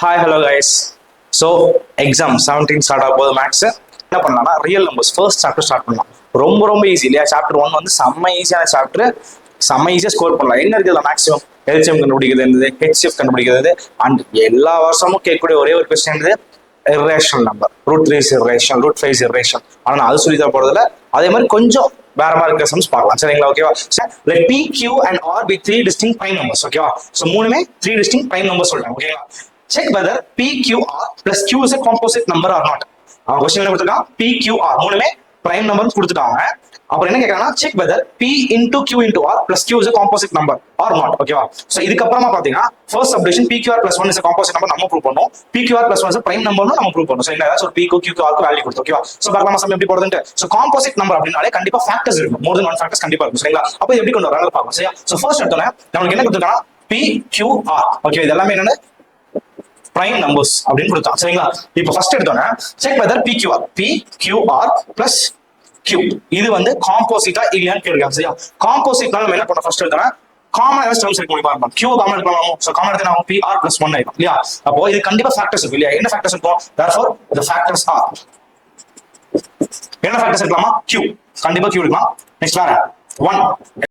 Hi hello guys. So exam 17 start ஆக போது maths என்ன பண்ணலாம்னா real numbers first chapter start பண்ணலாம். ரொம்ப ரொம்ப ஈஸி இல்லையா? சாப்டர் 1 வந்து செம்ம ஈஸியான சாப்டர், செம்ம ஈஸியாக ஸ்கோர் பண்ணலாம். என்ன இருக்குதுல மேக்ஸிமம் எல்சிஎம் கண்டுபிடிக்கிறது, ஹெச்சிஎஃப் கண்டுபிடிக்கிறது, அண்ட் எல்லா வருஷமும் கேட்கக்கூடிய ஒரே ஒரு question irrational number, √3 is irrational, √5 is irrational. ஆனால் நான் அது சொல்லி தர போறதில்ல. அதே மாதிரி கொஞ்சம் வேற மாதிரி இருக்க சம்ஸ் பார்க்கலாம். சரிங்களா? ஓகேவா? Let P, Q and R be 3 distinct prime numbers. ஓகேவா? ஸோ மூணுமே 3 distinct prime numbers சொல்றேன். ஓகேவா? Check whether PQR plus Q is a composite number or not. அவன் கொஸ்டின் என்ன கொடுத்துருக்கான்? PQR மூணுமே பிரைம் நம்பர் கொடுத்துட்டாங்க. அப்புறம் என்ன கேட்கறாங்கன்னா check whether P into Q into R plus Q is a composite number or not. ஓகேவா? சோ இதுக்கப்புறமா பாத்தீங்கன்னா first subdivision PQR plus 1 is a composite number நம்ம ப்ரூவ் பண்ணோம். PQR plus 1 is a prime number நம்ம prove பண்ணோம். So என்ன ஏதாச்சும் ஒரு P க்கு Q க்கு R க்கு வேல்யூ கொடுத்து. ஓகேவா? சோ பார்க்கலாம் சம் எப்படி போடுறதுன்னு. சோ காம்போசிட் நம்பர் அப்படினாலே கண்டிப்பா ஃபேக்டர்ஸ் இருக்கும். மோர் தென் ஒன் ஃபேக்டர்ஸ் கண்டிப்பா இருக்கும். சரிங்களா? அப்ப எப்படி கொண்டு வராங்க பார்க்கலாம். சரியா? சோ ஃபர்ஸ்ட் எடுத்தோம்னா நமக்கு என்ன கொடுத்துருக்காங்க? PQR. ஓகே, இது எல்லாமே என்னன்னு prime numbers அப்படின்னு கொடுத்தான். சரிங்களா? இப்போ ஃபர்ஸ்ட் எடுத்தோம்னா check whether PQR plus Q இது வந்து காம்போசிட்டா இல்லையான்னு கேட்கலாம். சரியா? காம்போசிட்னா நம்ம என்ன பண்ணோம்? ஃபர்ஸ்ட் எடுத்தோம்னா காமன் ஏதாவது டர்ம்ஸ் இருக்கு முடியுமா? Q காமன் எடுக்கலாமா? சோ காமன் எடுத்தா நம்ம PR plus 1 ஆயிடும் இல்லையா? அப்போ இது கண்டிப்பா ஃபேக்டர்ஸ் இருக்கு இல்லையா? என்ன ஃபேக்டர்ஸ் இருக்கும்? therefore the factors are என்ன ஃபேக்டர்ஸ் இருக்கலாமா? Q கண்டிப்பா Q இருக்கலாம். நெக்ஸ்ட் வேற 1